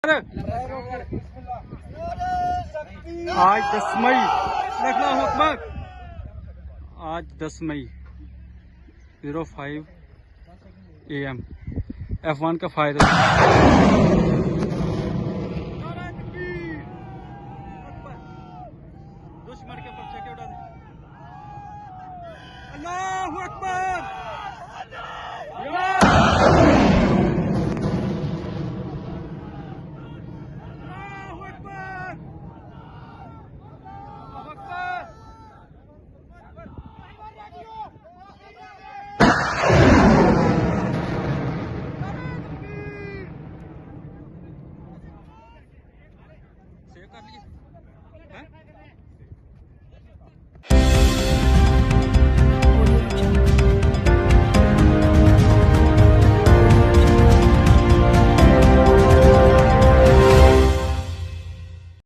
आज 10 मई अल्लाहु अकबर। आज 10 मई 05 AM F1 का फायदा। दुश्मन के पर्चे के उड़ा दे। अल्लाहु अकबर। सेव कर लीजिए।